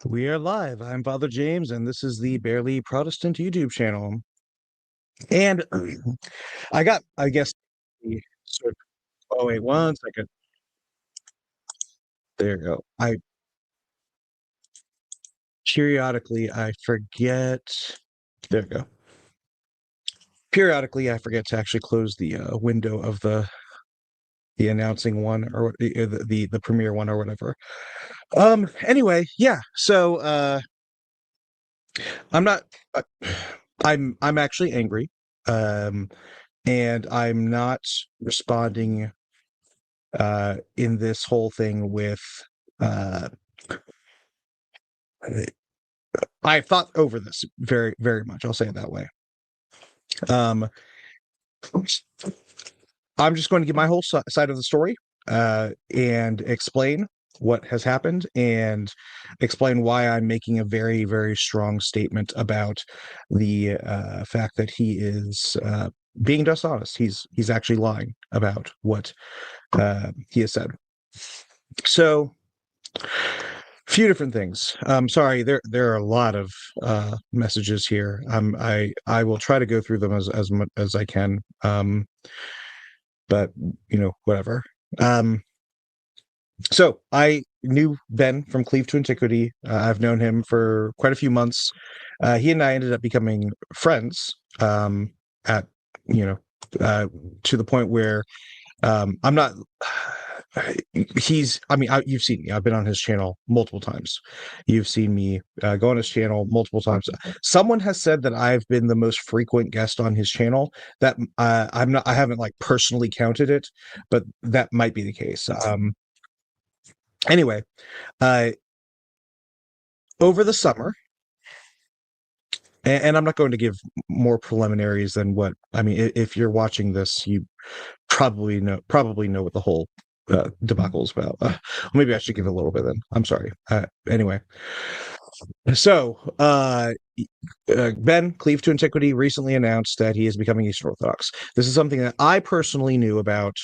We are live. I'm Father James, and this is the Barely Protestant YouTube channel. And I guess, the sort of, oh, wait, 1 second. There you go. Periodically, I forget. There we go. Periodically, I forget to actually close the window of the announcing one or the premiere one or whatever. Anyway, yeah. So, I'm not. Uh, I'm actually angry. Um, and I'm not responding in this whole thing with uh, I've thought over this very, very much. I'll say it that way. Um, I'm just going to give my whole side of the story and explain what has happened and explain why I'm making a very, very strong statement about the fact that he is being dishonest. He's actually lying about what he has said. So, few different things. Sorry, there are a lot of messages here. I will try to go through them as much as I can. But whatever. Um, so I knew Ben from Cleave to Antiquity. I've known him for quite a few months. He and I ended up becoming friends. At you know, to the point where I'm not. You've seen me. I've been on his channel multiple times. You've seen me go on his channel multiple times. Someone has said that I've been the most frequent guest on his channel. That I'm not. I haven't like personally counted it, but that might be the case. Anyway, uh, over the summer, and I'm not going to give more preliminaries than what I mean. If you're watching this, you probably know what the whole debacle is about. Maybe I should give a little bit then. I'm sorry. Anyway, so Ben Cleave to Antiquity recently announced that he is becoming Eastern Orthodox. This is something that I personally knew about.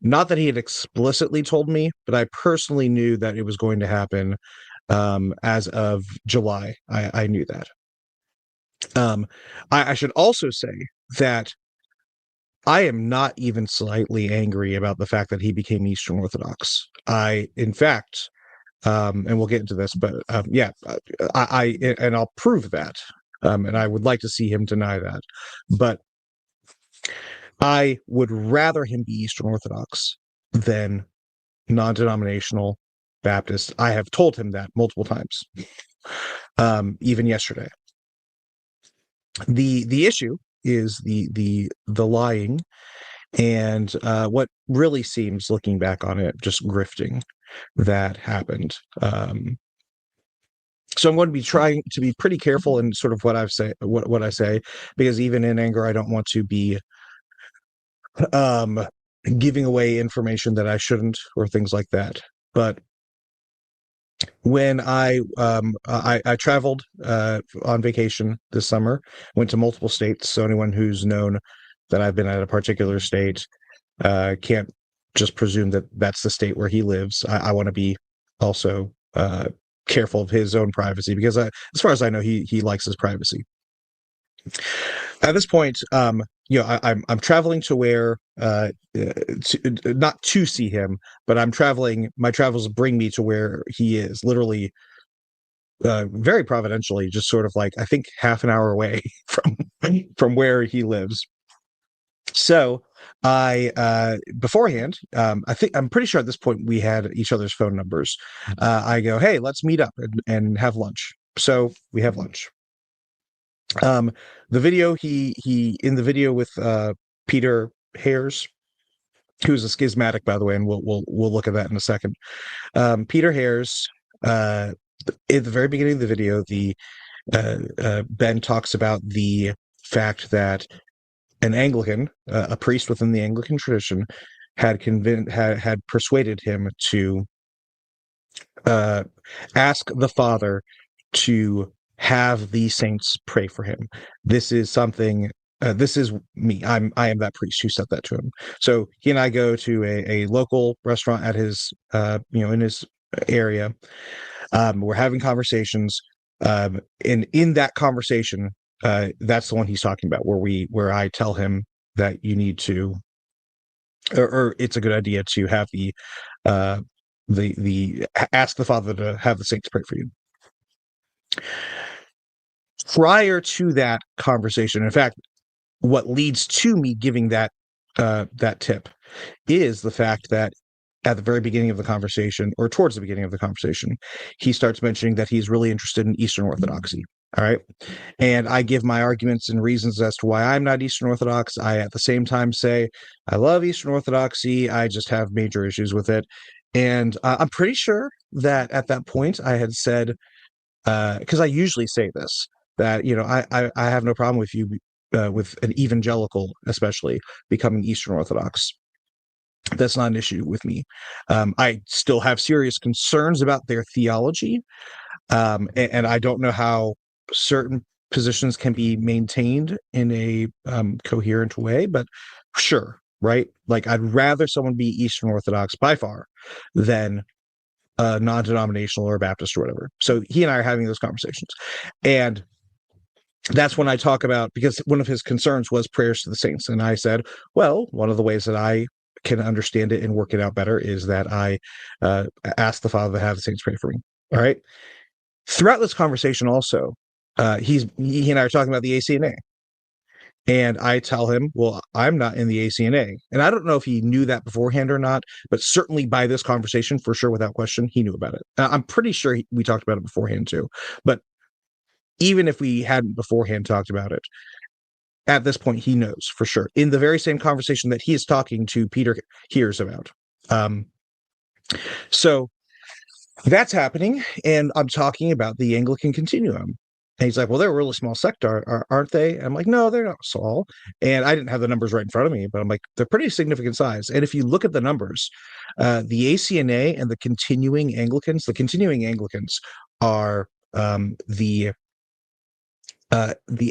Not that he had explicitly told me, but I personally knew that it was going to happen as of July. I knew that. Um, I should also say that I am not even slightly angry about the fact that he became Eastern Orthodox. In fact, and we'll get into this, but yeah, and I'll prove that, and I would like to see him deny that, but I would rather him be Eastern Orthodox than non-denominational Baptist. I have told him that multiple times, even yesterday. The issue is the lying and what really seems, looking back on it, just grifting that happened. So I'm going to be trying to be pretty careful in sort of what I say, because even in anger, I don't want to be um, giving away information that I shouldn't or things like that. But when I traveled on vacation this summer, went to multiple states. So anyone who's known that I've been at a particular state can't just presume that that's the state where he lives. I want to be also careful of his own privacy, because as far as I know, he likes his privacy. At this point, I'm traveling to where not to see him, but I'm traveling. My travels bring me to where he is, literally, very providentially, just sort of like I think half an hour away from where he lives. So I beforehand, I'm pretty sure at this point we had each other's phone numbers. I go, hey, let's meet up and have lunch. So we have lunch. The video he in the video with Peter Hares, who's a schismatic, by the way, and we'll look at that in a second. Peter Hares, at the very beginning of the video, Ben talks about the fact that an Anglican, a priest within the Anglican tradition, had persuaded him to ask the Father to have the saints pray for him. This is something. This is me. I am that priest who said that to him. So he and I go to a local restaurant at his in his area. We're having conversations, and in that conversation, that's the one he's talking about, where I tell him that you need to, or it's a good idea to have uh, the ask the Father to have the saints pray for you. Prior to that conversation, in fact, what leads to me giving that tip is the fact that at the very beginning of the conversation, or towards the beginning of the conversation, he starts mentioning that he's really interested in Eastern Orthodoxy. All right. And I give my arguments and reasons as to why I'm not Eastern Orthodox. I, at the same time, say, I love Eastern Orthodoxy. I just have major issues with it. And I'm pretty sure that at that point I had said, because I usually say this, that, I have no problem with you, with an evangelical, especially, becoming Eastern Orthodox. That's not an issue with me. I still have serious concerns about their theology, and I don't know how certain positions can be maintained in a coherent way, but sure, right? Like, I'd rather someone be Eastern Orthodox by far than non-denominational or Baptist or whatever. So he and I are having those conversations, and that's when I talk about, because one of his concerns was prayers to the saints, and I said, well, one of the ways that I can understand it and work it out better is that I ask the Father to have the saints pray for me. All right. Throughout this conversation, also, he and I are talking about the ACNA, and I tell him, well, I'm not in the ACNA, and I don't know if he knew that beforehand or not, but certainly by this conversation, for sure, without question, he knew about it. I'm pretty sure we talked about it beforehand too, but even if we hadn't beforehand talked about it, at this point, he knows for sure. In the very same conversation that he is talking to Peter hears about. Um, so that's happening, and I'm talking about the Anglican Continuum. And he's like, well, they're a really small sect, aren't they? And I'm like, no, they're not small. And I didn't have the numbers right in front of me, but I'm like, they're pretty significant size. And if you look at the numbers, the ACNA and the continuing Anglicans are the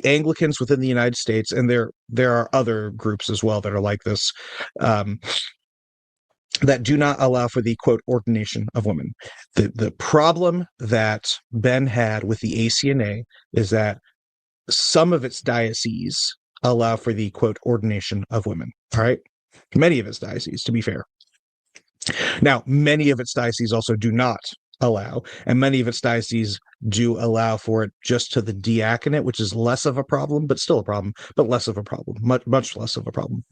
Anglicans within the United States, and there are other groups as well that are like this, that do not allow for the quote ordination of women. The problem that Ben had with the ACNA is that some of its dioceses allow for the quote ordination of women. All right, many of its dioceses, to be fair. Now, many of its dioceses also do not allow, and many of its dioceses do allow for it just to the diaconate, which is less of a problem, but still a problem, but less of a problem, much less of a problem,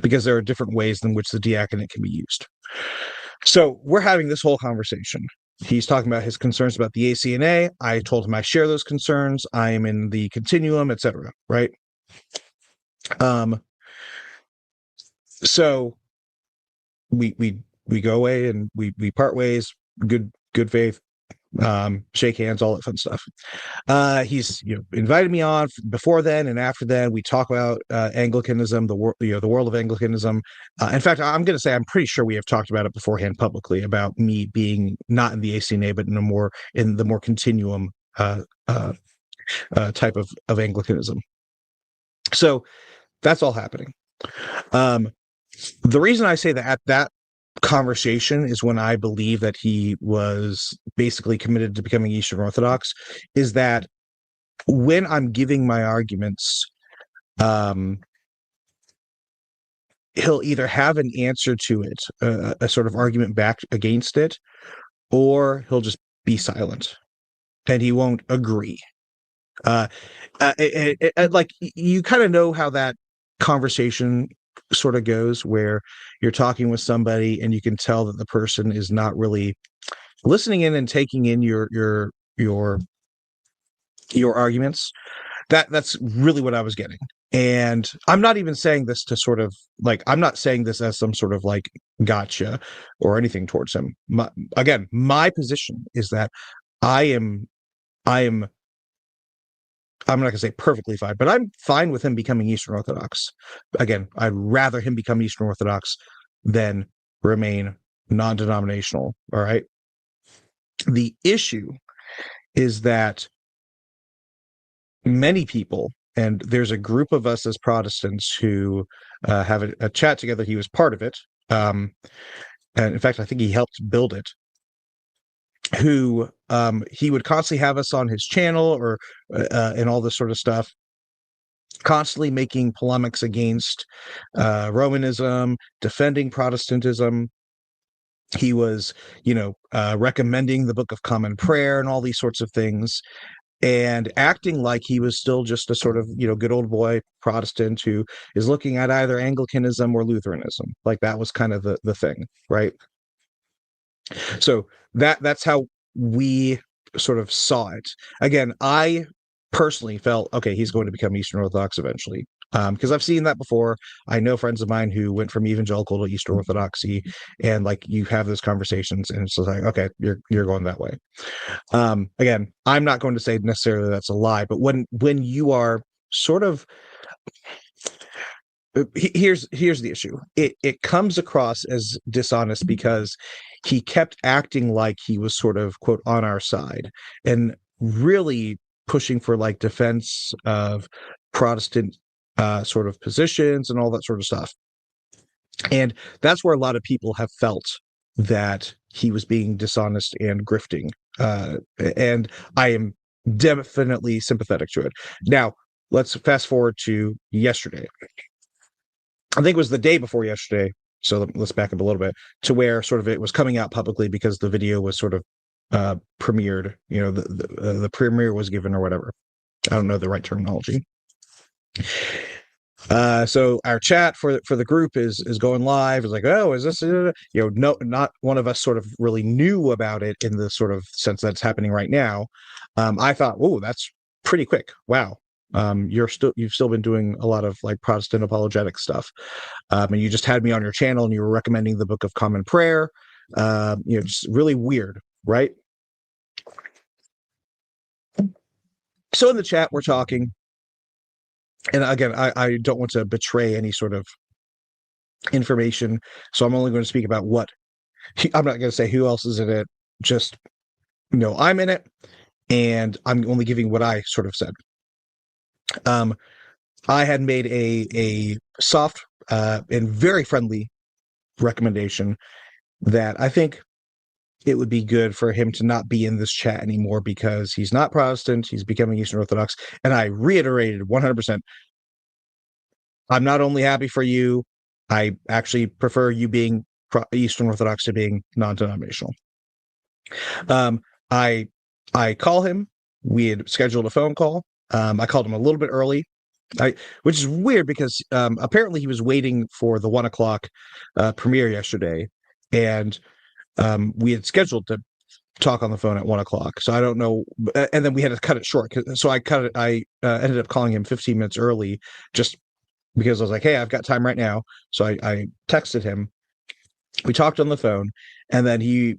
because there are different ways in which the diaconate can be used. So we're having this whole conversation. He's talking about his concerns about the ACNA. I told him I share those concerns. I am in the continuum, etc. Right? So we go away and we part ways. Good faith. Shake hands, all that fun stuff. He's invited me on before then and after then. We talk about Anglicanism, the world of Anglicanism. In fact, I'm going to say I'm pretty sure we have talked about it beforehand publicly, about me being not in the ACNA, but in the more continuum type of Anglicanism. So that's all happening. The reason I say that at that conversation is when I believe that he was basically committed to becoming Eastern Orthodox, is that when I'm giving my arguments, he'll either have an answer to it, a sort of argument back against it, or he'll just be silent and he won't agree. Like, you kind of know how that conversation sort of goes, where you're talking with somebody and you can tell that the person is not really listening in and taking in your arguments. That's really what I was getting. And I'm not even saying this to sort of like, I'm not saying this as some sort of like gotcha or anything towards him. Again, my position is that I am I'm not going to say perfectly fine, but I'm fine with him becoming Eastern Orthodox. Again, I'd rather him become Eastern Orthodox than remain non-denominational. All right. The issue is that many people, and there's a group of us as Protestants who have a chat together. He was part of it. And in fact, I think he helped build it. who he would constantly have us on his channel or and all this sort of stuff, constantly making polemics against Romanism, defending Protestantism. He was, recommending the Book of Common Prayer and all these sorts of things, and acting like he was still just a sort of, good old boy Protestant who is looking at either Anglicanism or Lutheranism. Like that was kind of the thing, right? So that's how we sort of saw it. Again, I personally felt, okay, he's going to become Eastern Orthodox eventually. Because I've seen that before. I know friends of mine who went from evangelical to Eastern Orthodoxy, and like you have those conversations, and it's just like, okay, you're going that way. Again, I'm not going to say necessarily that's a lie, but when you are sort of here's the issue. It comes across as dishonest because he kept acting like he was sort of quote on our side and really pushing for like defense of Protestant sort of positions and all that sort of stuff. And that's where a lot of people have felt that he was being dishonest and grifting. And I am definitely sympathetic to it. Now, let's fast forward to yesterday. I think it was the day before yesterday. So let's back up a little bit to where sort of it was coming out publicly because the video was sort of premiered. The premiere was given or whatever. I don't know the right terminology. So our chat for the group is going live. It's like, oh, is this no, not one of us sort of really knew about it in the sort of sense that it's happening right now. I thought, oh, that's pretty quick. Wow. You've still been doing a lot of like Protestant apologetic stuff. And you just had me on your channel and you were recommending the Book of Common Prayer. Just really weird, right? So in the chat, we're talking. And again, I don't want to betray any sort of information, so I'm only going to speak about what I'm not going to say who else is in it. Just I'm in it, and I'm only giving what I sort of said. I had made a soft and very friendly recommendation that I think it would be good for him to not be in this chat anymore because he's not Protestant, he's becoming Eastern Orthodox, and I reiterated 100%. I'm not only happy for you, I actually prefer you being Eastern Orthodox to being non-denominational. I call him. We had scheduled a phone call. I called him a little bit early, which is weird because apparently he was waiting for the 1:00 premiere yesterday, and we had scheduled to talk on the phone at 1:00. So I don't know, and then we had to cut it short. So I cut it. I ended up calling him 15 minutes early, just because I was like, hey, I've got time right now. So I texted him. We talked on the phone, and then he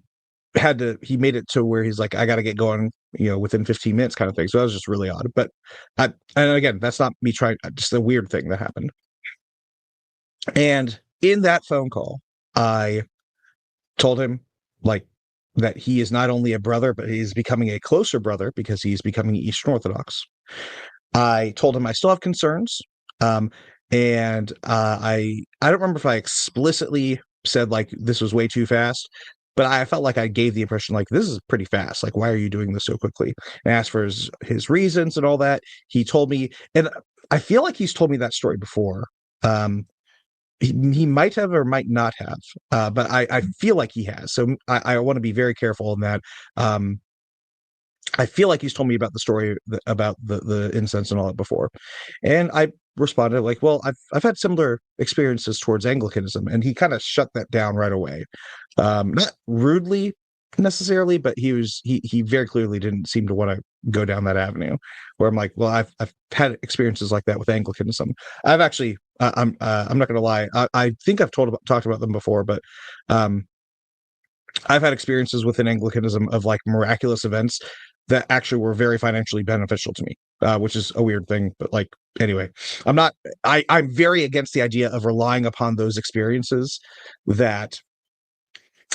made it to where he's like, I got to get going, within 15 minutes kind of thing. So that was just really odd. But and again, that's not me trying, just a weird thing that happened. And in that phone call, I told him like that he is not only a brother, but he's becoming a closer brother because he's becoming Eastern Orthodox. I told him I still have concerns. And I don't remember if I explicitly said like this was way too fast, but I felt like I gave the impression like this is pretty fast. Like, why are you doing this so quickly? And I asked for his reasons and all that. He told me, and I feel like he's told me that story before. He might have or might not have, but I feel like he has. So I want to be very careful in that. I feel like he's told me about the story about the incense and all that before, and I responded like, "Well, I've had similar experiences towards Anglicanism," and he kind of shut that down right away, not rudely necessarily, but he very clearly didn't seem to want to go down that avenue. Where I'm like, "Well, I've had experiences like that with Anglicanism. I've actually, I'm not going to lie, I think I've talked about them before, but I've had experiences within Anglicanism of like miraculous events that actually were very financially beneficial to me, which is a weird thing. But like, anyway, I'm very against the idea of relying upon those experiences that,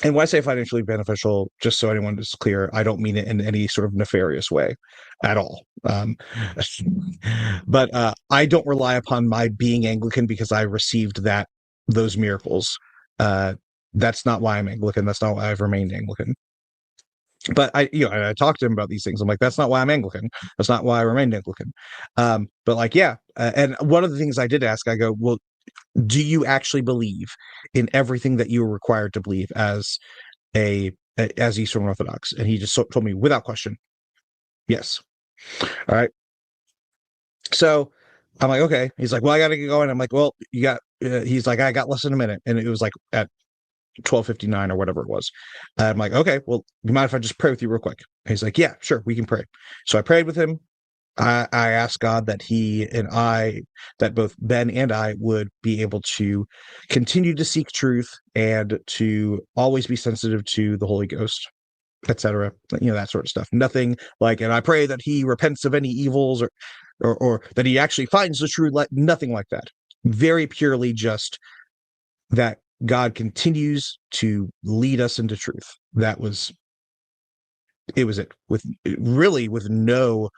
and when I say financially beneficial, just so anyone is clear, I don't mean it in any sort of nefarious way at all. But I don't rely upon my being Anglican because I received those miracles. That's not why I'm Anglican. That's not why I've remained Anglican. But I talked to him about these things. I'm like, that's not why I'm Anglican. That's not why I remained Anglican. But like, yeah. And one of the things I did ask, I go, well, do you actually believe in everything that you are required to believe as Eastern Orthodox? And he just told me without question, yes. All right. So I'm like, okay. He's like, well, I got to get going. I'm like, well, you got. He's like, I got less than a minute, and it was like at 12:59 or whatever it was. I'm like, okay, well, you mind if I just pray with you real quick? And he's like, yeah, sure, we can pray. So I prayed with him. I asked God that both Ben and I would be able to continue to seek truth and to always be sensitive to the Holy Ghost, etc. That sort of stuff. Nothing like, and I pray that he repents of any evils or that he actually finds the true light. Nothing like that. Very purely just that God continues to lead us into truth. It was with no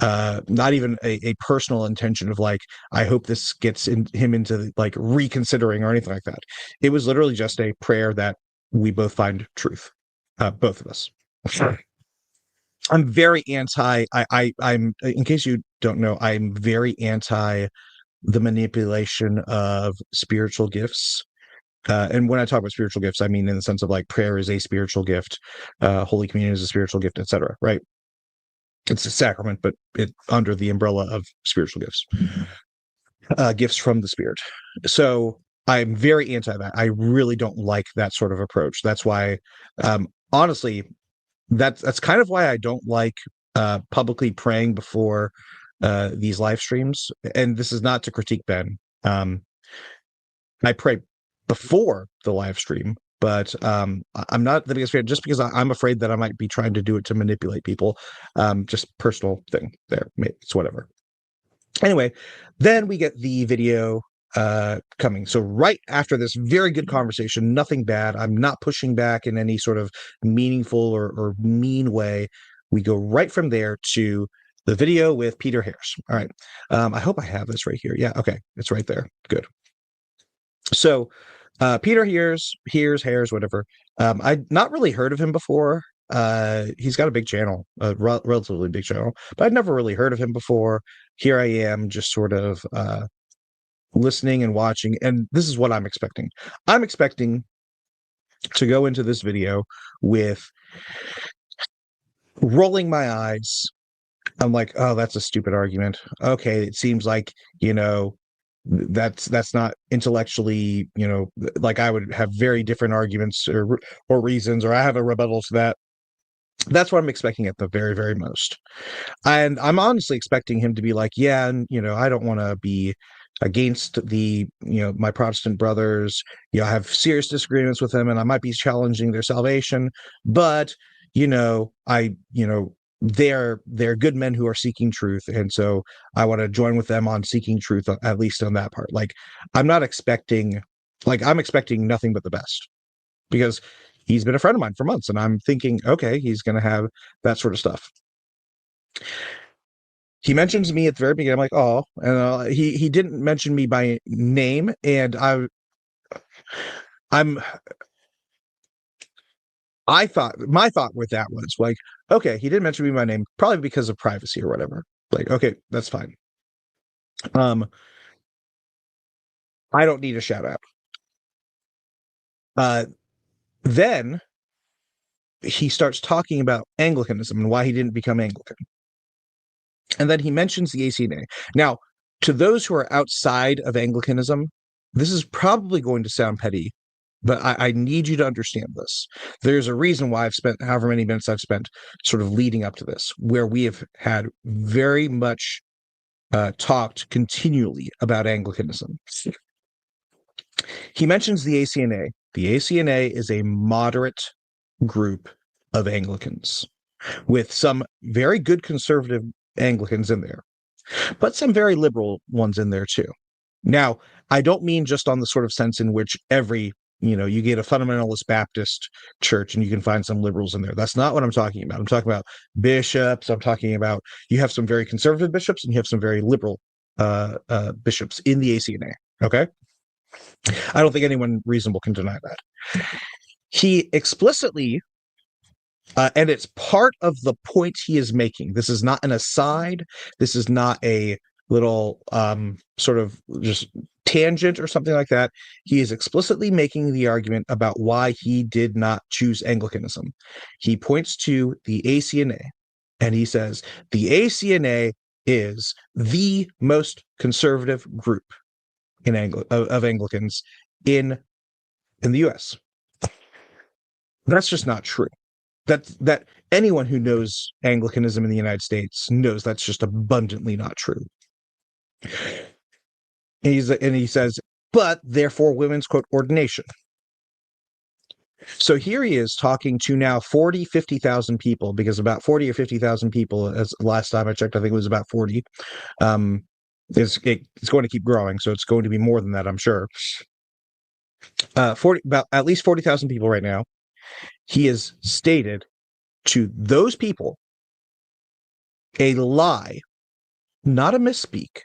not even a personal intention of like, I hope this gets him into like reconsidering or anything like that. It was literally just a prayer that we both find truth, both of us. Sure. I'm very anti. I'm in case you don't know, I'm very anti the manipulation of spiritual gifts. And when I talk about spiritual gifts, I mean in the sense of like prayer is a spiritual gift, Holy Communion is a spiritual gift, etc. Right? It's a sacrament, but under the umbrella of spiritual gifts, gifts from the Spirit. So I'm very anti that. I really don't like that sort of approach. That's why, honestly, that's kind of why I don't like publicly praying before these live streams. And this is not to critique Ben. I pray before the live stream, but I'm not the biggest fan just because I'm afraid that I might be trying to do it to manipulate people. Just personal thing there. It's whatever. Anyway, then we get the video coming. So right after this very good conversation, nothing bad. I'm not pushing back in any sort of meaningful or mean way. We go right from there to the video with Peter Harris. All right. I hope I have this right here. Yeah. Okay. It's right there. Good. So Peter Harris, whatever. I'd not really heard of him before. He's got a big channel, a relatively big channel, but I'd never really heard of him before. Here I am, just sort of listening and watching, and this is what I'm expecting. I'm expecting to go into this video with rolling my eyes. I'm like, oh, that's a stupid argument. Okay, it seems like, that's not intellectually, like I would have very different arguments or reasons, or I have a rebuttal to that. That's what I'm expecting at the very, very most. And I'm honestly expecting him to be like, yeah, and I don't want to be against my Protestant brothers. I have serious disagreements with them, and I might be challenging their salvation, but they're good men who are seeking truth, and so I want to join with them on seeking truth, at least on that part. Like, I'm expecting nothing but the best, because he's been a friend of mine for months, and I'm thinking, okay, he's going to have that sort of stuff. He mentions me at the very beginning. I'm like, oh, and he didn't mention me by name, and I thought my thought with that was like, okay, he didn't mention me by name, probably because of privacy or whatever. Like, okay, that's fine. I don't need a shout out. Then he starts talking about Anglicanism and why he didn't become Anglican. And then he mentions the ACNA. Now, to those who are outside of Anglicanism, this is probably going to sound petty, but I need you to understand this. There's a reason why I've spent however many minutes I've spent sort of leading up to this, where we have had very much talked continually about Anglicanism. He mentions the ACNA. The ACNA is a moderate group of Anglicans with some very good conservative Anglicans in there, but some very liberal ones in there too. Now, I don't mean just on the sort of sense in which you get a fundamentalist Baptist church and you can find some liberals in there. That's not what I'm talking about. I'm talking about bishops. I'm talking about, you have some very conservative bishops and you have some very liberal bishops in the ACNA. Okay. I don't think anyone reasonable can deny that. He explicitly And it's part of the point he is making. This is not an aside. This is not a little sort of just tangent or something like that. He is explicitly making the argument about why he did not choose Anglicanism. He points to the ACNA and he says the ACNA is the most conservative group of Anglicans in the U.S. That's just not true. That anyone who knows Anglicanism in the United States knows that's just abundantly not true. And he says, but therefore women's quote ordination. So here he is talking to now 40, 50,000 people, because about 40 or 50,000 people, as last time I checked, I think it was about 40. It's going to keep growing, so it's going to be more than that, I'm sure. 40, about at least 40,000 people right now. He has stated to those people a lie, not a misspeak,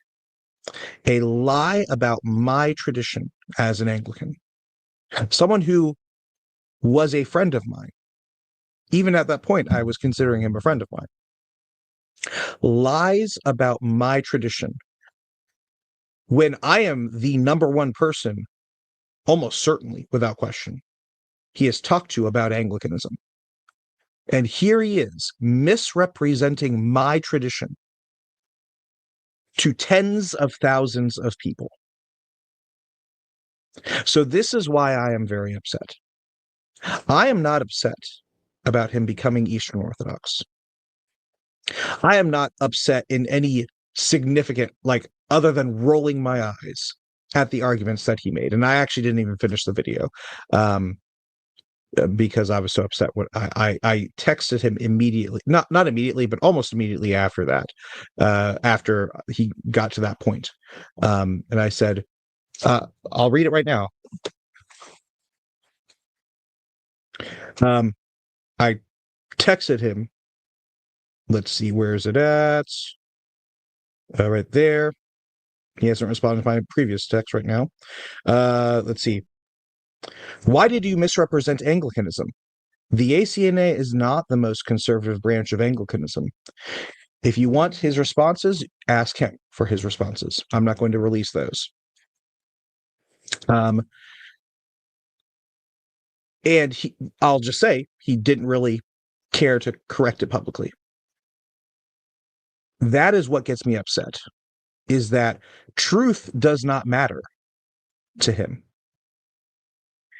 a lie about my tradition as an Anglican. Someone who was a friend of mine. Even at that point, I was considering him a friend of mine. Lies about my tradition when I am the number one person, almost certainly, without question, he has talked to about Anglicanism. And here he is misrepresenting my tradition to tens of thousands of people. So this is why I am very upset. I am not upset about him becoming Eastern Orthodox. I am not upset in any significant, like, other than rolling my eyes at the arguments that he made. And I actually didn't even finish the video because I was so upset. When I texted him immediately, not immediately, but almost immediately after that, after he got to that point. And I said, I'll read it right now. I texted him. Let's see, where is it at? Right there. He hasn't responded to my previous text right now. Let's see. Why did you misrepresent Anglicanism? The ACNA is not the most conservative branch of Anglicanism. If you want his responses, ask him for his responses. I'm not going to release those. And I'll just say he didn't really care to correct it publicly. That is what gets me upset, is that truth does not matter to him.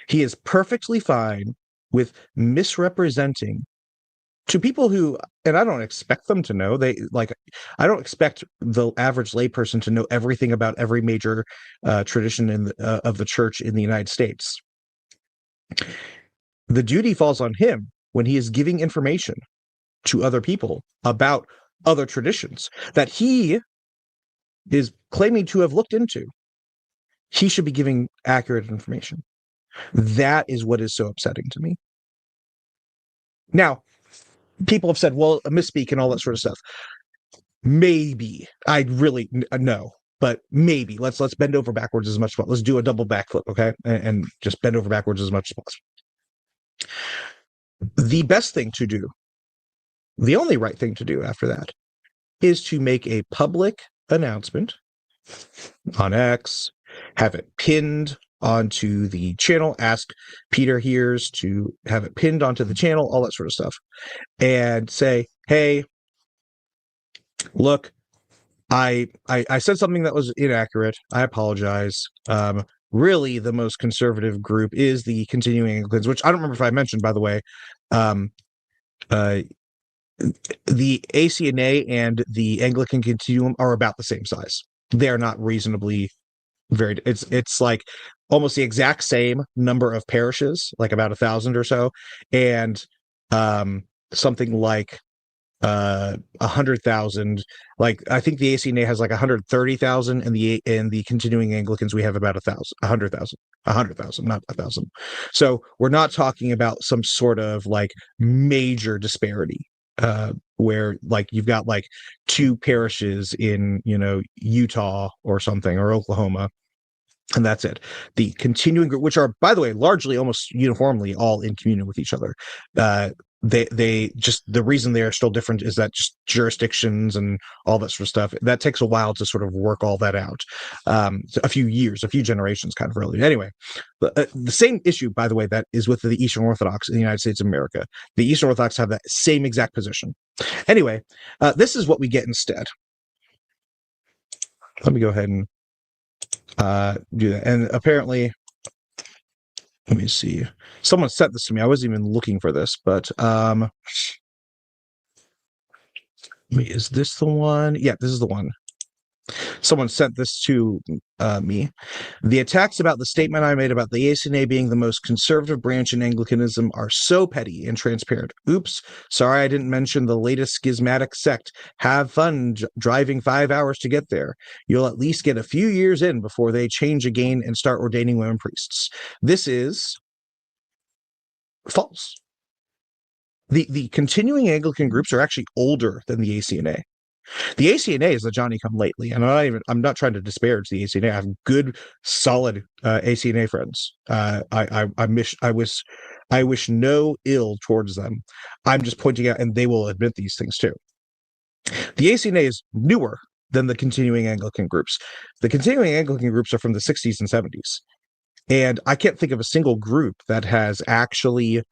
He is perfectly fine with misrepresenting to people who, and I don't expect them to know, I don't expect the average layperson to know everything about every major tradition of the church in the United States. The duty falls on him when he is giving information to other people about other traditions that he is claiming to have looked into. He should be giving accurate information. That is what is so upsetting to me. Now, people have said, well, a misspeak and all that sort of stuff. Maybe. I really no, but maybe. Let's bend over backwards as much as possible. Let's do a double backflip, okay? And just bend over backwards as much as possible. The best thing to do, the only right thing to do after that, is to make a public announcement on X, have it pinned onto the channel, ask Peter Hears to have it pinned onto the channel, all that sort of stuff, and say, hey, look, I said something that was inaccurate. I apologize. Really, the most conservative group is the Continuing Anglicans, which I don't remember if I mentioned, by the way. The ACNA and the Anglican Continuum are about the same size. They are not reasonably very. It's like almost the exact same number of parishes, like about 1,000 or so, and something like 100,000. Like I think the ACNA has like 130,000, and the Continuing Anglicans we have about 100,000, not 1,000. So we're not talking about some sort of like major disparity. Where like you've got like 2 parishes in Utah or something, or Oklahoma, and that's it. The continuing group, which are, by the way, largely almost uniformly all in communion with each other, they just, the reason they are still different is that just jurisdictions and all that sort of stuff, that takes a while to sort of work all that out. A few years, a few generations, kind of really. Anyway, the same issue, by the way, that is with the Eastern Orthodox in the United States of America. The Eastern Orthodox have that same exact position. Anyway, this is what we get instead. Let me go ahead and do that. And apparently, let me see. Someone sent this to me. I wasn't even looking for this, but is this the one? Yeah, this is the one. Someone sent this to me. The attacks about the statement I made about the ACNA being the most conservative branch in Anglicanism are so petty and transparent. Oops, sorry I didn't mention the latest schismatic sect. Have fun driving 5 hours to get there. You'll at least get a few years in before they change again and start ordaining women priests. This is false. The continuing Anglican groups are actually older than the ACNA. The ACNA is the Johnny come lately, and I'm not trying to disparage the ACNA. I have good, solid ACNA friends. I wish no ill towards them. I'm just pointing out, and they will admit these things too. The ACNA is newer than the continuing Anglican groups. The continuing Anglican groups are from the 60s and 70s, and I can't think of a single group that has actually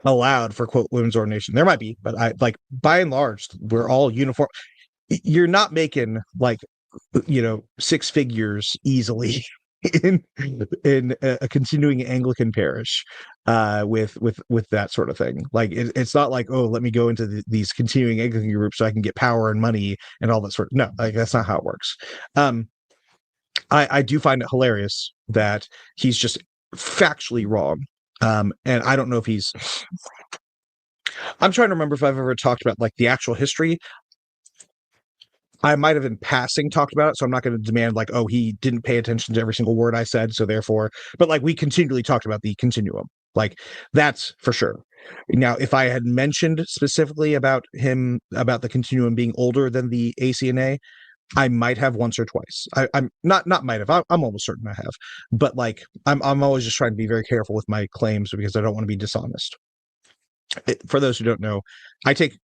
allowed for, quote, women's ordination. There might be, but by and large, we're all uniform. You're not making like, six figures easily in a continuing Anglican parish with that sort of thing. Like it's not like, oh, let me go into these continuing Anglican groups so I can get power and money and all that sort of. No, like that's not how it works. I do find it hilarious that he's just factually wrong. And I don't know if I'm trying to remember if I've ever talked about like the actual history. I might have in passing talked about it, so I'm not going to demand like, oh, he didn't pay attention to every single word I said, so therefore, but like we continually talked about the continuum. Like that's for sure. Now, if I had mentioned specifically about the continuum being older than the ACNA, I might have once or twice. I'm not might have. I'm almost certain I have. But like, I'm always just trying to be very careful with my claims because I don't want to be dishonest. For those who don't know, I take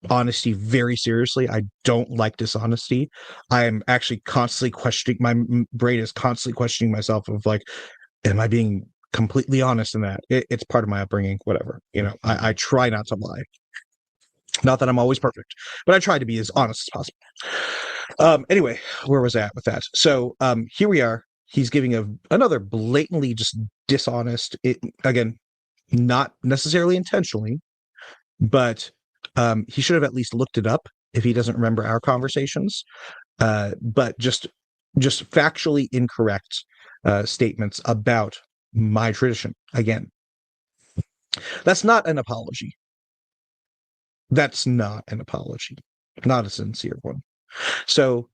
honesty very seriously. I don't like dishonesty. I am actually constantly questioning. My brain is constantly questioning myself of like, am I being completely honest in that? It's part of my upbringing. Whatever. I try not to lie. Not that I'm always perfect, but I try to be as honest as possible. Anyway, where was I at with that? So here we are. He's giving another blatantly just dishonest, again, not necessarily intentionally, but he should have at least looked it up if he doesn't remember our conversations. But just factually incorrect statements about my tradition. Again, that's not an apology. That's not an apology, not a sincere one. So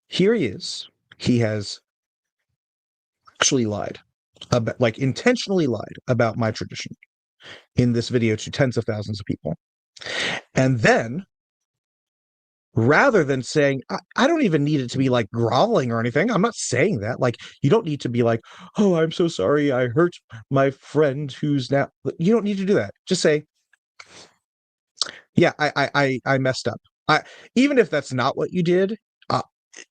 here he is. He has actually lied, like intentionally lied about my tradition in this video to tens of thousands of people. And then, rather than saying, I don't even need it to be like groveling or anything. I'm not saying that. Like, you don't need to be like, oh, I'm so sorry. I hurt my friend who's now. You don't need to do that. Just say, yeah, I messed up. Even if that's not what you did,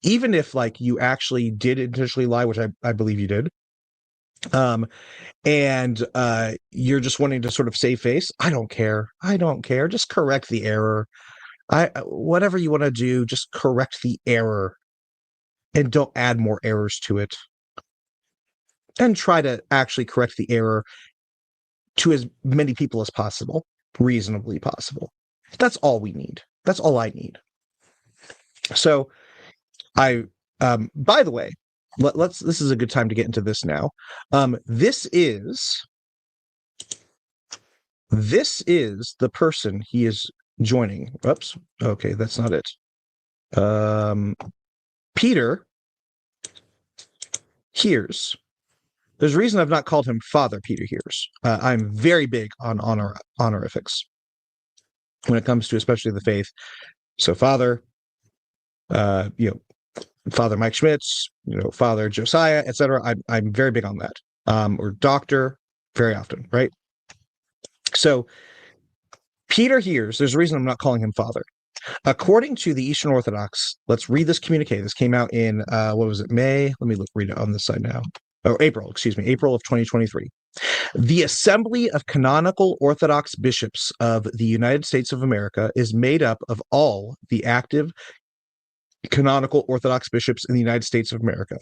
even if like you actually did intentionally lie, which I believe you did, and you're just wanting to sort of save face, I don't care. Just correct the error. Whatever you want to do, just correct the error, and don't add more errors to it. And try to actually correct the error to as many people as possible, reasonably possible. That's all we need. That's all I need. So by the way, this is a good time to get into this now. This is the person he is joining. Oops. Okay, that's not it. Peter Hears. There's a reason I've not called him Father Peter Hears. I'm very big on honorifics when it comes to especially the faith. So Father, Father Mike Schmitz, Father Josiah, etc. I'm very big on that. or doctor, very often, right? So Peter hears, there's a reason I'm not calling him father. According to the Eastern Orthodox, let's read this communique. This came out in, what was it, May? Let me read it on this side now. Or April, excuse me, April of 2023. The Assembly of Canonical Orthodox Bishops of the United States of America is made up of all the active canonical Orthodox bishops in the United States of America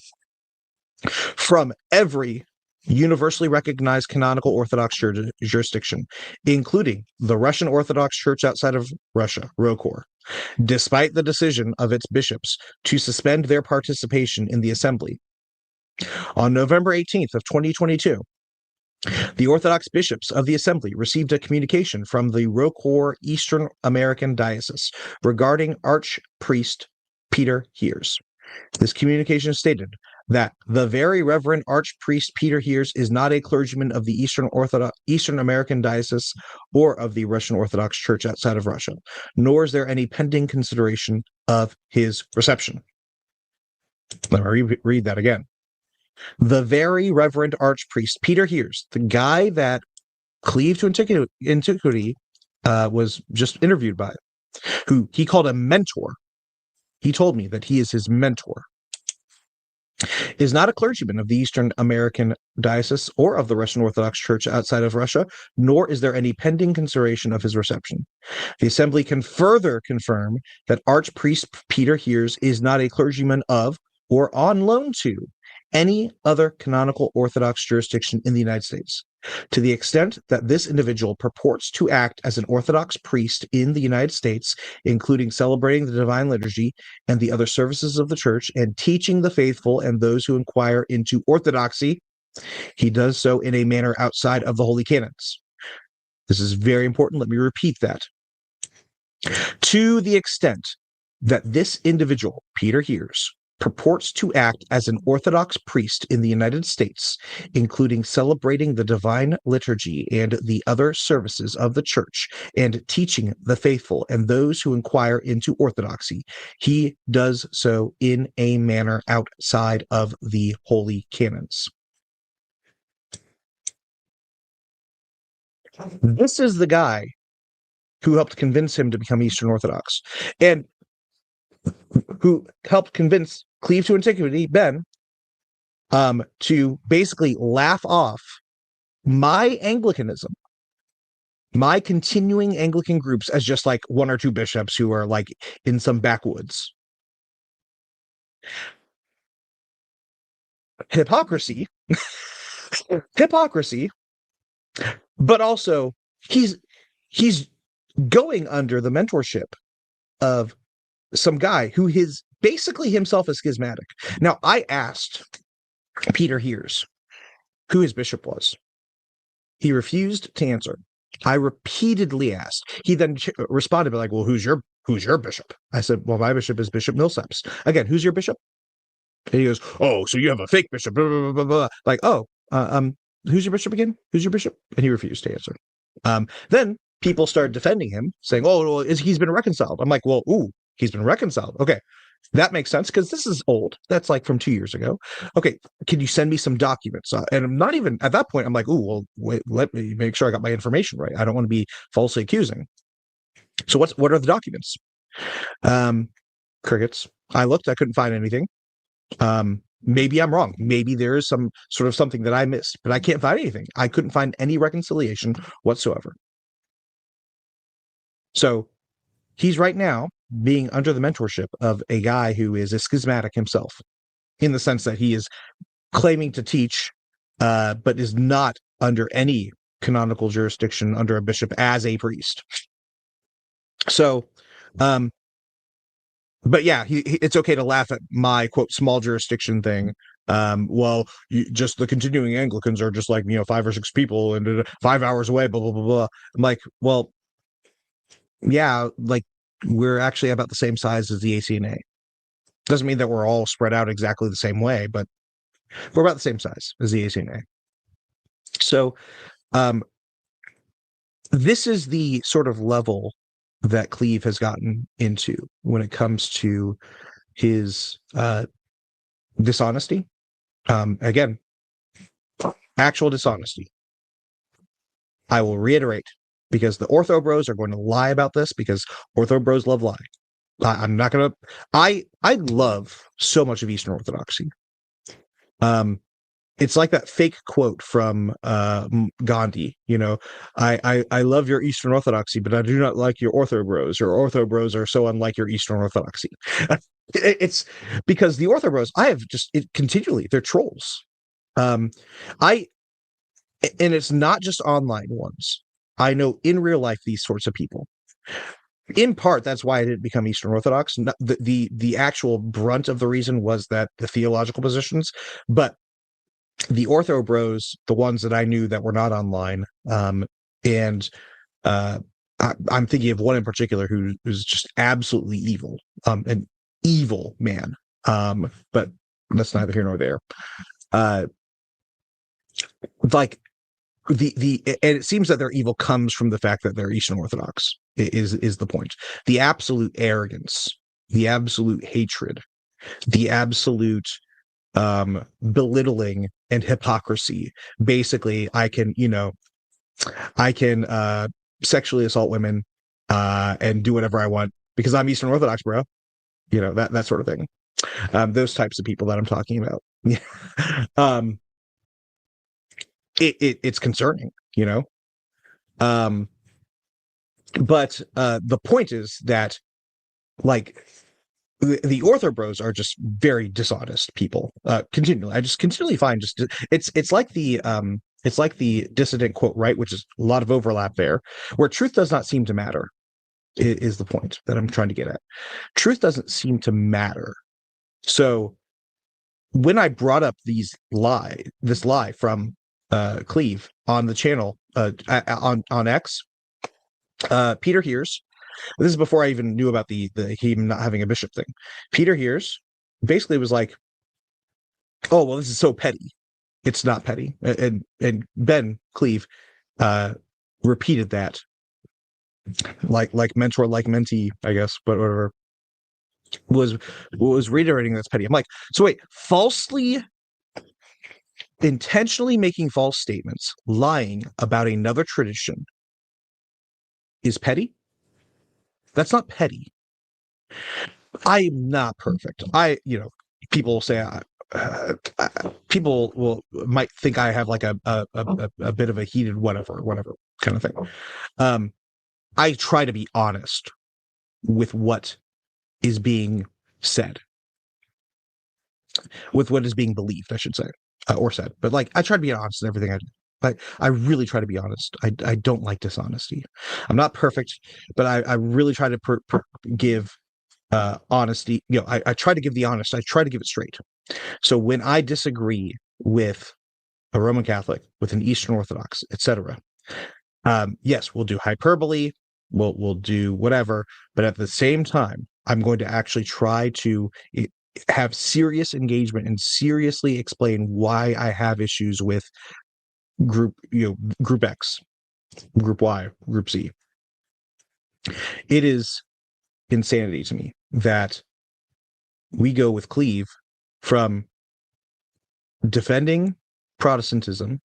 from every universally recognized canonical Orthodox jurisdiction, including the Russian Orthodox Church outside of Russia, ROKOR, despite the decision of its bishops to suspend their participation in the assembly. On November 18th of 2022, the Orthodox bishops of the assembly received a communication from the ROKOR Eastern American Diocese regarding Archpriest Peter Heers. This communication stated that the Very Reverend Archpriest Peter Heers is not a clergyman of the Eastern American Diocese or of the Russian Orthodox Church outside of Russia, nor is there any pending consideration of his reception. Let me read that again. The Very Reverend Archpriest Peter Heers, the guy that Cleave to Antiquity was just interviewed by, who he called a mentor. He told me that he is his mentor, is not a clergyman of the Eastern American Diocese or of the Russian Orthodox Church outside of Russia, nor is there any pending consideration of his reception. The Assembly can further confirm that Archpriest Peter Heers is not a clergyman of or on loan to any other canonical Orthodox jurisdiction in the United States. To the extent that this individual purports to act as an Orthodox priest in the United States, including celebrating the Divine Liturgy and the other services of the Church and teaching the faithful and those who inquire into orthodoxy, he does so in a manner outside of the holy canons. This is very important. Let me repeat that. To the extent that this individual, Peter Heers, purports to act as an Orthodox priest in the United States, including celebrating the Divine Liturgy and the other services of the Church, and teaching the faithful and those who inquire into orthodoxy, he does so in a manner outside of the holy canons. This is the guy who helped convince him to become Eastern Orthodox, and who helped convince Cleave to Antiquity, Ben, to basically laugh off my Anglicanism, my continuing Anglican groups as just like one or two bishops who are like in some backwoods. Hypocrisy, hypocrisy, but also he's going under the mentorship of some guy who is basically himself a schismatic. Now, I asked Peter Heers who his bishop was. He refused to answer. I repeatedly asked. He then responded by like, well, who's your bishop? I said, well, my bishop is Bishop Millsaps. Again, who's your bishop? And he goes, oh, so you have a fake bishop. Blah, blah, blah, blah. Like, oh, who's your bishop again? Who's your bishop? And he refused to answer. Then people started defending him, saying, oh, well, he's been reconciled. I'm like, well, ooh, he's been reconciled. Okay, that makes sense because this is old. That's like from 2 years ago. Okay, can you send me some documents? And I'm not even at that point. I'm like, ooh, well, wait, let me make sure I got my information right. I don't want to be falsely accusing. So what are the documents? Crickets. I looked. I couldn't find anything. Maybe I'm wrong. Maybe there is some sort of something that I missed, but I can't find anything. I couldn't find any reconciliation whatsoever. So he's right now being under the mentorship of a guy who is a schismatic himself, in the sense that he is claiming to teach, but is not under any canonical jurisdiction under a bishop as a priest. So, but yeah, it's okay to laugh at my quote small jurisdiction thing. Well, just the continuing Anglicans are just like 5 or 6 people and 5 hours away. Blah blah blah blah. I'm like, well, yeah, like we're actually about the same size as the ACNA. Doesn't mean that we're all spread out exactly the same way, but we're about the same size as the ACNA. So, this is the sort of level that Cleave has gotten into when it comes to his dishonesty. Again, Actual dishonesty. I will reiterate, because the Ortho Bros are going to lie about this, because Ortho Bros love lying. I'm not gonna. I love so much of Eastern Orthodoxy. Um, it's like that fake quote from Gandhi. I love your Eastern Orthodoxy, but I do not like your Ortho Bros. Your Ortho Bros are so unlike your Eastern Orthodoxy. It's because the Ortho Bros, I have just continually, they're trolls. Um, I and it's not just online ones. I know in real life these sorts of people. In part, that's why I didn't become Eastern Orthodox. The actual brunt of the reason was that the theological positions, but the Ortho Bros, the ones that I knew that were not online, and uh, I'm thinking of one in particular who's just absolutely evil, an evil man. But that's neither here nor there. Uh, like and it seems that their evil comes from the fact that they're Eastern Orthodox. Is the point? The absolute arrogance, the absolute hatred, the absolute belittling and hypocrisy. Basically, I can sexually assault women and do whatever I want because I'm Eastern Orthodox, bro. That sort of thing. Those types of people that I'm talking about. um, it's concerning, Um, but the point is that, like, the Ortho Bros are just very dishonest people. Continually, I just continually find it's like the dissident quote, right, which is a lot of overlap there, where truth does not seem to matter. Is the point that I'm trying to get at? Truth doesn't seem to matter. So when I brought up this lie from Cleave on the channel on X, Peter Hears. This is before I even knew about the him not having a bishop thing. Peter Hears basically was like, "Oh well, this is so petty. It's not petty." And Ben Cleave repeated that, like mentor, like mentee, I guess, but whatever was reiterating that's petty. I'm like, so wait, intentionally making false statements, lying about another tradition is petty? That's not petty. I'm not perfect. People say people might think I have like a bit of a heated whatever kind of thing. Um, I try to be honest with what is being said, with what is being believed, I should say, or said. But like, I try to be honest in everything I do. I really try to be honest. I don't like dishonesty. I'm not perfect, but I really try to give honesty. I try to give the honest. I try to give it straight. So when I disagree with a Roman Catholic, with an Eastern Orthodox, etc., yes, we'll do hyperbole. We'll do whatever, but at the same time, I'm going to actually try to have serious engagement and seriously explain why I have issues with group X, group Y, group Z. It is insanity to me that we go with Cleave from defending Protestantism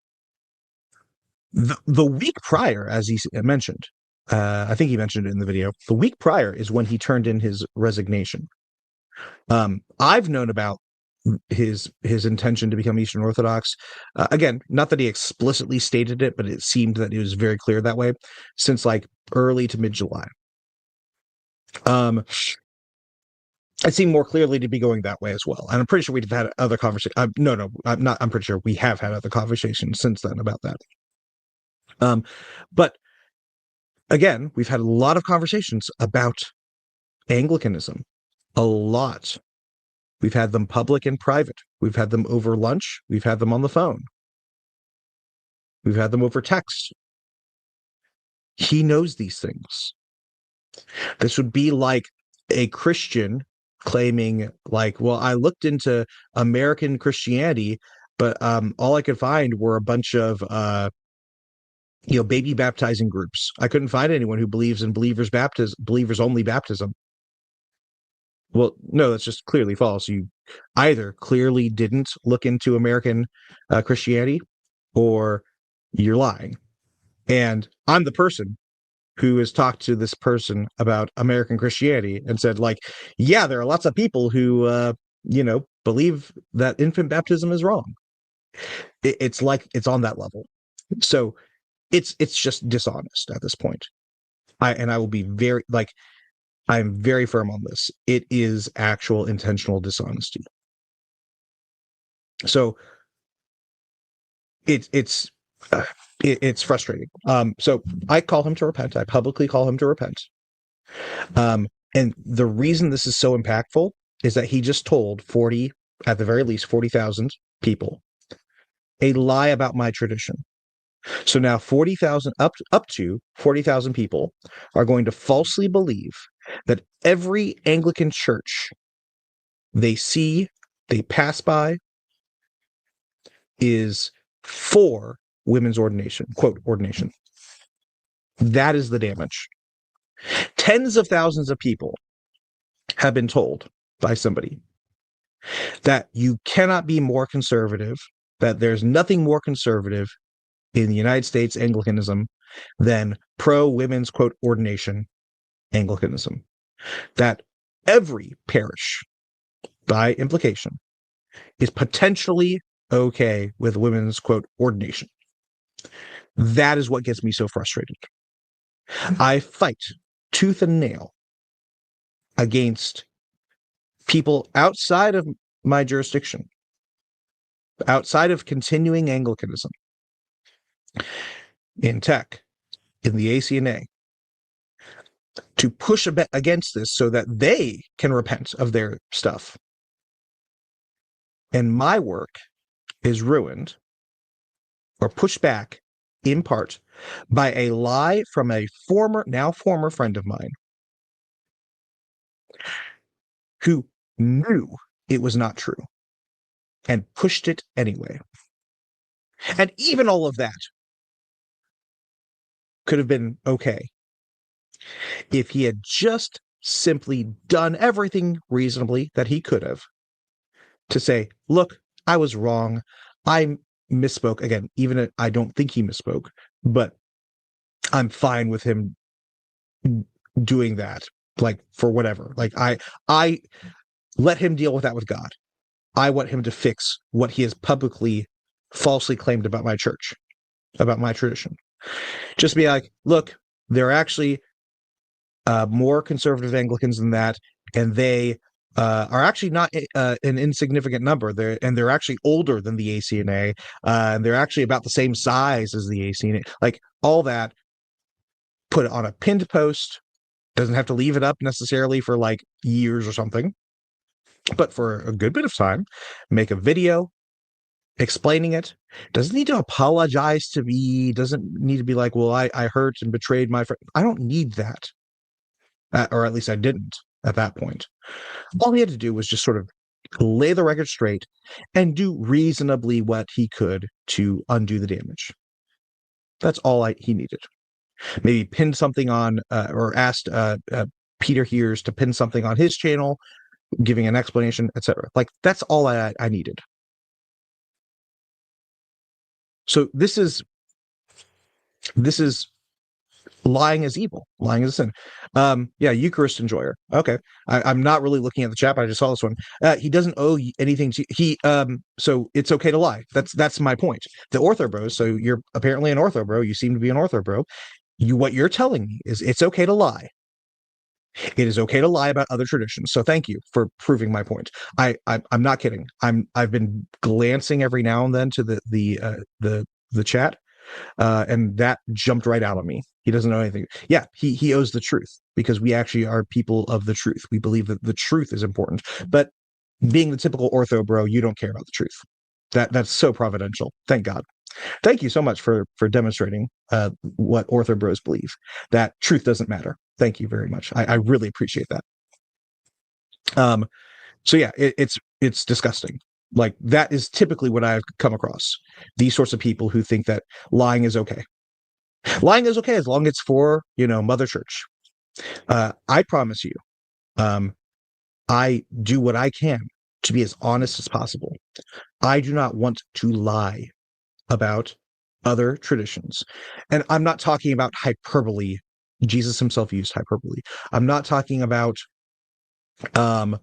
the week prior, as he mentioned. I think he mentioned it in the video. The week prior is when he turned in his resignation. I've known about his intention to become Eastern Orthodox. Again, not that he explicitly stated it, but it seemed that it was very clear that way since like early to mid-July. It seemed more clearly to be going that way as well. And I'm pretty sure we've had other conversations. No, I'm not. I'm pretty sure we have had other conversations since then about that. But again, we've had a lot of conversations about Anglicanism. A lot. We've had them public and private. We've had them over lunch. We've had them on the phone. We've had them over text. He knows these things. This would be like a Christian claiming, like, well, I looked into American Christianity, but all I could find were a bunch of baby baptizing groups. I couldn't find anyone who believes in believers only baptism. Well, no, that's just clearly false. You either clearly didn't look into American Christianity, or you're lying. And I'm the person who has talked to this person about American Christianity and said, like, yeah, there are lots of people who, believe that infant baptism is wrong. It's like it's on that level. So it's just dishonest at this point. I will be very like I'm very firm on this. It is actual intentional dishonesty. So it's uh, it's frustrating. So I call him to repent. I publicly call him to repent. And the reason this is so impactful is that he just told 40, at the very least, 40,000 people a lie about my tradition. So now 40,000 up to 40,000 people are going to falsely believe that every Anglican church they see, they pass by, is for women's ordination, quote, ordination. That is the damage. Tens of thousands of people have been told by somebody that you cannot be more conservative, that there's nothing more conservative in the United States Anglicanism than pro-women's, quote, ordination Anglicanism. That every parish, by implication, is potentially okay with women's, quote, ordination. That is what gets me so frustrated. I fight tooth and nail against people outside of my jurisdiction, outside of continuing Anglicanism, in tech, in the ACNA, to push against this so that they can repent of their stuff. And my work is ruined or pushed back in part by a lie from a now former friend of mine who knew it was not true and pushed it anyway. And even all of that could have been okay if he had just simply done everything reasonably that he could have to say, look, I was wrong. I misspoke. Again, even I don't think he misspoke, but I'm fine with him doing that, like, for whatever. Like, I let him deal with that with God. I want him to fix what he has publicly falsely claimed about my church, about my tradition. Just be like, look, there are actually more conservative Anglicans than that, and they are actually not an insignificant number. They're actually older than the ACNA, and they're actually about the same size as the ACNA. Like, all that, put it on a pinned post. Doesn't have to leave it up necessarily for like years or something, but for a good bit of time, make a video explaining it. Doesn't need to apologize to me. Doesn't need to be like, well, I hurt and betrayed my friend. I don't need that. Or at least I didn't at that point. All he had to do was just sort of lay the record straight and do reasonably what he could to undo the damage. That's all he needed. Maybe pin something on, or asked Peter Hears to pin something on his channel, giving an explanation, etc. Like, that's all I needed. So this is lying is evil. Lying is a sin. Yeah, Eucharist enjoyer. Okay, I'm not really looking at the chat, but I just saw this one. He doesn't owe anything to he. So it's okay to lie. That's my point. The Ortho Bros. So you're apparently an Ortho Bro. You seem to be an Ortho Bro. What you're telling me is it's okay to lie. It is okay to lie about other traditions. So thank you for proving my point. I'm not kidding. I've been glancing every now and then to the chat, and that jumped right out of me. He doesn't know anything. Yeah, he owes the truth, because we actually are people of the truth. We believe that the truth is important. But being the typical Ortho Bro, you don't care about the truth. That's so providential. Thank God. Thank you so much for demonstrating what Ortho Bros believe, that truth doesn't matter. Thank you very much. I really appreciate that. So yeah, it's disgusting. Like, that is typically what I've come across. These sorts of people who think that lying is okay. Lying is okay as long as it's for, Mother Church. I promise you, I do what I can to be as honest as possible. I do not want to lie about other traditions. And I'm not talking about hyperbole. Jesus himself used hyperbole. I'm not talking about um,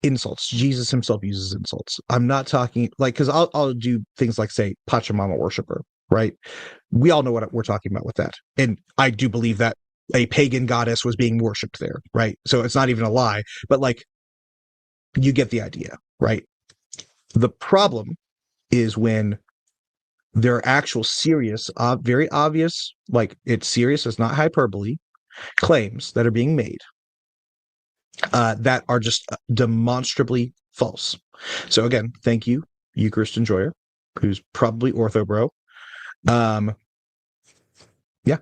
insults. Jesus himself uses insults. I'm not talking like because I'll do things like say Pachamama worshiper, right? We all know what we're talking about with that, and I do believe that a pagan goddess was being worshipped there, right? So it's not even a lie, but like you get the idea, right? The problem is when there are actual serious, very obvious, like it's serious, it's not hyperbole, claims that are being made that are just demonstrably false. So again, thank you, Eucharist enjoyer, who's probably ortho bro. Um, yeah.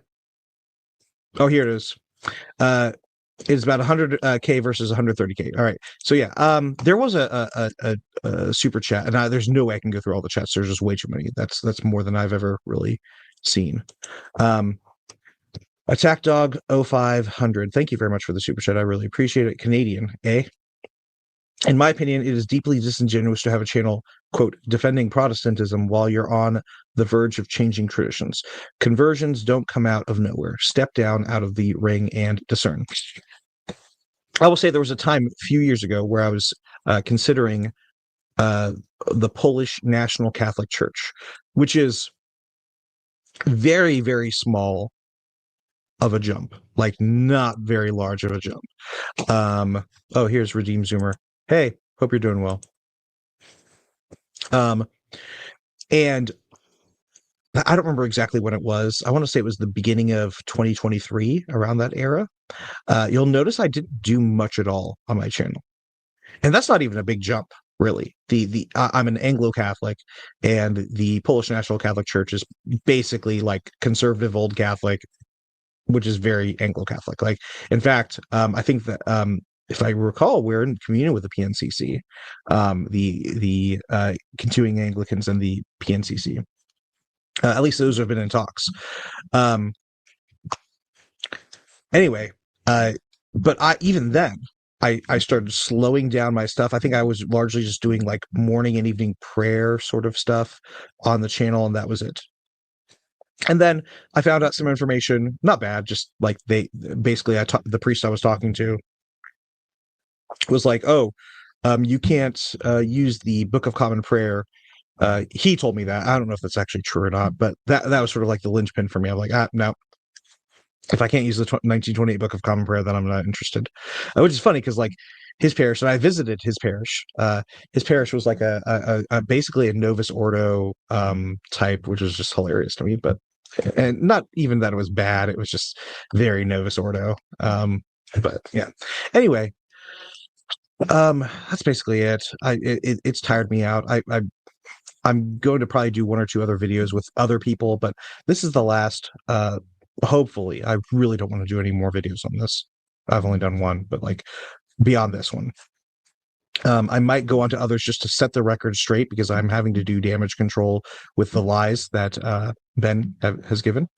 Oh, here it is. It's about 100K versus 130K. All right. So yeah, there was a super chat, and there's no way I can go through all the chats. There's just way too many. That's more than I've ever really seen. Attack Dog 0500. Thank you very much for the super chat. I really appreciate it. Canadian, eh? In my opinion, it is deeply disingenuous to have a channel, quote, defending Protestantism while you're on the verge of changing traditions. Conversions don't come out of nowhere. Step down out of the ring and discern. I will say there was a time a few years ago where I was considering the Polish National Catholic Church, which is very, very small of a jump, like not very large of a jump. Oh, here's Redeem Zoomer. Hey, hope you're doing well. And I don't remember exactly when it was. I want to say it was the beginning of 2023, around that era. You'll notice I didn't do much at all on my channel, and that's not even a big jump, really. I'm an Anglo-Catholic, and the Polish National Catholic Church is basically like conservative old Catholic, which is very Anglo-Catholic. Like, in fact, I think that if I recall, we're in communion with the PNCC, the continuing Anglicans and the PNCC. At least those have been in talks. Anyway, but even then, I started slowing down my stuff. I think I was largely just doing like morning and evening prayer sort of stuff on the channel, and that was it. And then I found out some information, not bad, just like they basically, the priest I was talking to was like, oh, you can't use the Book of Common Prayer. He told me that. I don't know if that's actually true or not, but that was sort of like the linchpin for me. I'm like, no, if I can't use the 1928 Book of Common Prayer, then I'm not interested. Which is funny because like his parish, and I visited his parish. His parish was like a basically a Novus Ordo type, which was just hilarious to me. But and not even that it was bad; it was just very Novus Ordo. But yeah. Anyway, that's basically it. It's tired me out. I'm going to probably do one or two other videos with other people, but this is the last. Hopefully, I really don't want to do any more videos on this. I've only done one, but like beyond this one, I might go on to others just to set the record straight because I'm having to do damage control with the lies that Ben has given,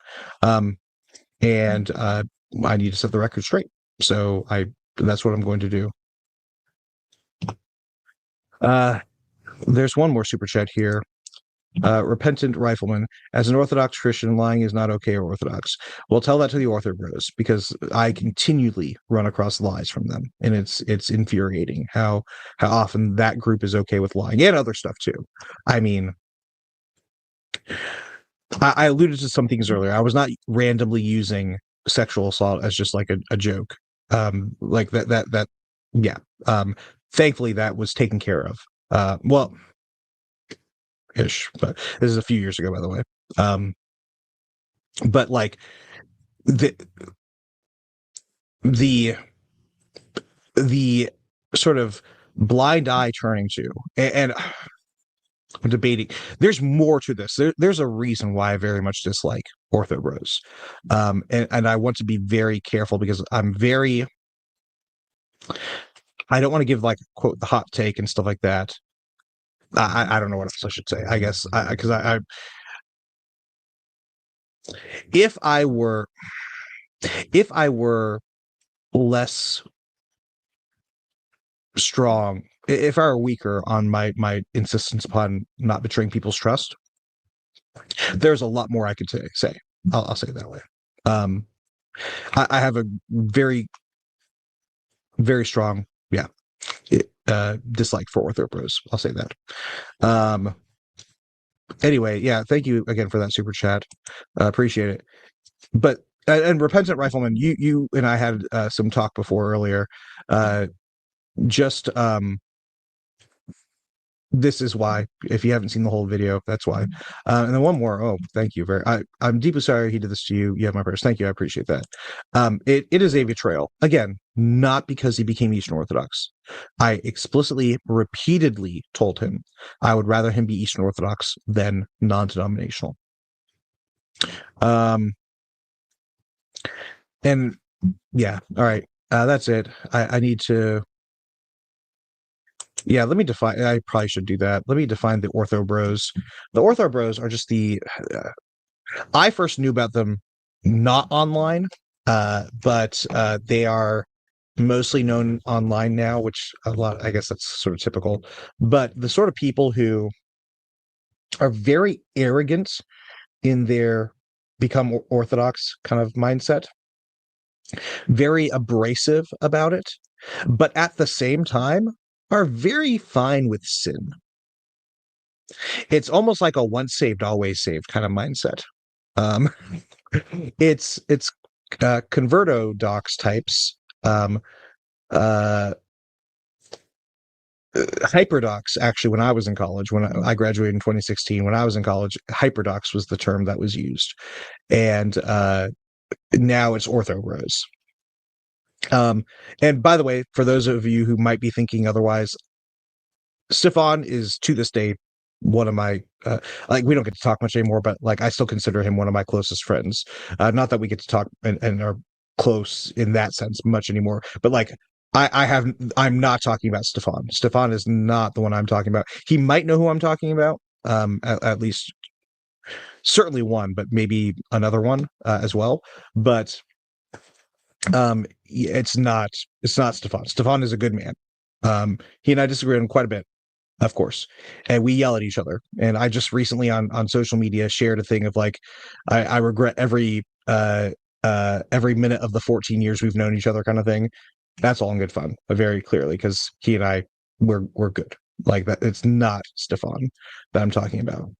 and I need to set the record straight. So that's what I'm going to do. There's one more super chat here. Repentant Rifleman, as an Orthodox Christian, lying is not okay or Orthodox. Well, tell that to the Ortho Bros because I continually run across lies from them, and it's infuriating how often that group is okay with lying and other stuff too. I mean, I alluded to some things earlier. I was not randomly using sexual assault as just like a joke. Like that yeah. Thankfully, that was taken care of. Well, ish, but this is a few years ago, by the way. But like the the the sort of blind eye turning to, and I'm debating. There's more to this. There's a reason why I very much dislike Ortho Bros, and I want to be very careful because I don't want to give like quote the hot take and stuff like that. I don't know what else I should say. I guess because if I were less strong, if I were weaker on my insistence upon not betraying people's trust, There's a lot more I could say. I'll say it that way. Um, I have a very, very strong, yeah, dislike for Ortho Bros. I'll say that. Um, anyway, yeah, thank you again for that super chat. Appreciate it. But and repentant rifleman, you and I had some talk before earlier. Uh, just this is why. If you haven't seen the whole video, that's why. And then one more. Oh, thank you very. I'm deeply sorry he did this to you. You have my prayers. Thank you. I appreciate that. It is a betrayal. Again, not because he became Eastern Orthodox. I explicitly, repeatedly told him I would rather him be Eastern Orthodox than non-denominational. Um, and yeah, all right. That's it. I need to. Yeah, let me define. I probably should do that. Let me define the Ortho Bros. The Ortho Bros are just the. I first knew about them not online, but they are mostly known online now, which a lot. I guess that's sort of typical. But the sort of people who are very arrogant in their become orthodox kind of mindset, very abrasive about it, but at the same time are very fine with sin. It's almost like a once saved, always saved kind of mindset. Um, it's converto docs types, um, uh, hyperdocs. Actually, when I was in college, when I graduated in 2016, when I was in college, hyperdocs was the term that was used, and now it's ortho bros. Um, and by the way, for those of you who might be thinking otherwise, Stefan is to this day one of my like we don't get to talk much anymore, but like I still consider him one of my closest friends. Not that we get to talk and are close in that sense much anymore, but like I'm not talking about Stefan. Stefan is not the one I'm talking about. He might know who I'm talking about. At least certainly one, but maybe another one as well. But it's not Stefan. Stefan is a good man. He and I disagree on quite a bit, of course, and we yell at each other. And I just recently on social media shared a thing of like I regret every minute of the 14 years we've known each other kind of thing. That's all in good fun, very clearly, because he and I we're good. Like that, it's not Stefan that I'm talking about.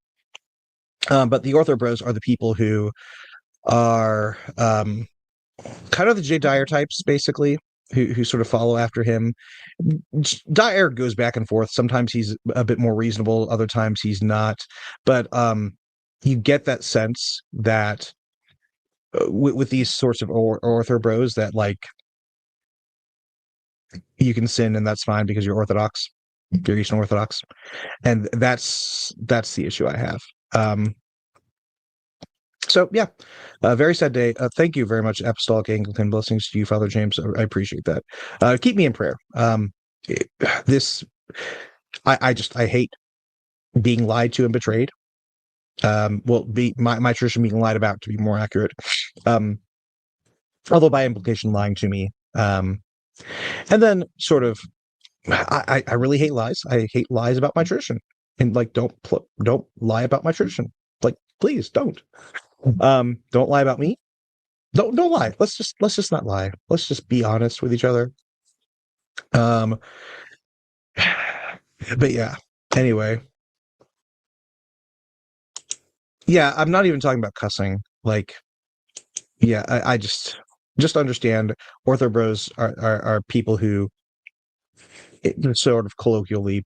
But the Ortho Bros are the people who are kind of the Jay Dyer types, basically, who sort of follow after him. Dyer goes back and forth. Sometimes he's a bit more reasonable, other times he's not. But you get that sense that with these sorts of ortho bros that like you can sin and that's fine because you're Orthodox, you're Eastern Orthodox, and that's the issue I have. So yeah, very sad day. Thank you very much, Apostolic Anglican. Blessings to you, Father James. I appreciate that. Keep me in prayer. This I hate being lied to and betrayed. Well, be my tradition being lied about, to be more accurate. Um, although by implication, lying to me. And then sort of, I really hate lies. I hate lies about my tradition, and like don't lie about my tradition. Like please don't. Don't lie about me. Don't lie. Let's just not lie. Let's just be honest with each other. Um, but yeah. Anyway, yeah. I'm not even talking about cussing. Like, yeah. I just understand. Ortho bros are people who sort of colloquially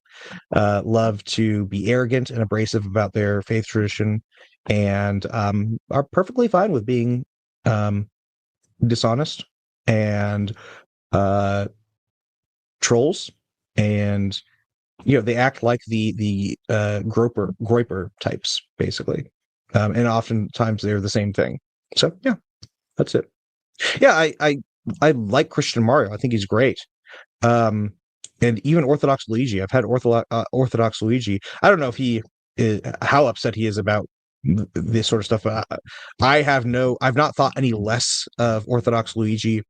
love to be arrogant and abrasive about their faith tradition, and are perfectly fine with being um, dishonest and trolls, and they act like the groiper types basically, and oftentimes they're the same thing. So yeah, that's it. Yeah, I like Christian Mario. I think he's great. um and even Orthodox Luigi. I've had Orthodox Luigi. I don't know if he is, how upset he is about this sort of stuff, but I've not thought any less of Orthodox Luigi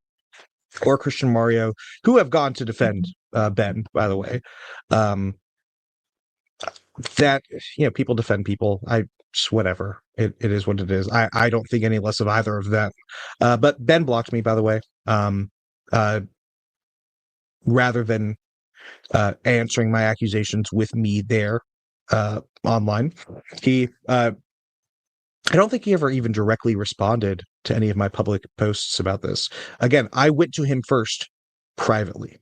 or Christian Mario, who have gone to defend Ben, by the way. um that people defend people. just whatever. It is what it is. I don't think any less of either of them. But Ben blocked me, by the way. Um, uh, rather than answering my accusations with me there online, he I don't think he ever even directly responded to any of my public posts about this. Again, I went to him first privately,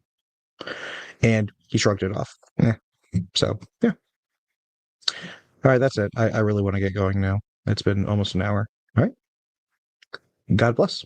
and he shrugged it off. So, yeah. All right, that's it. I really want to get going now. It's been almost an hour. All right. God bless.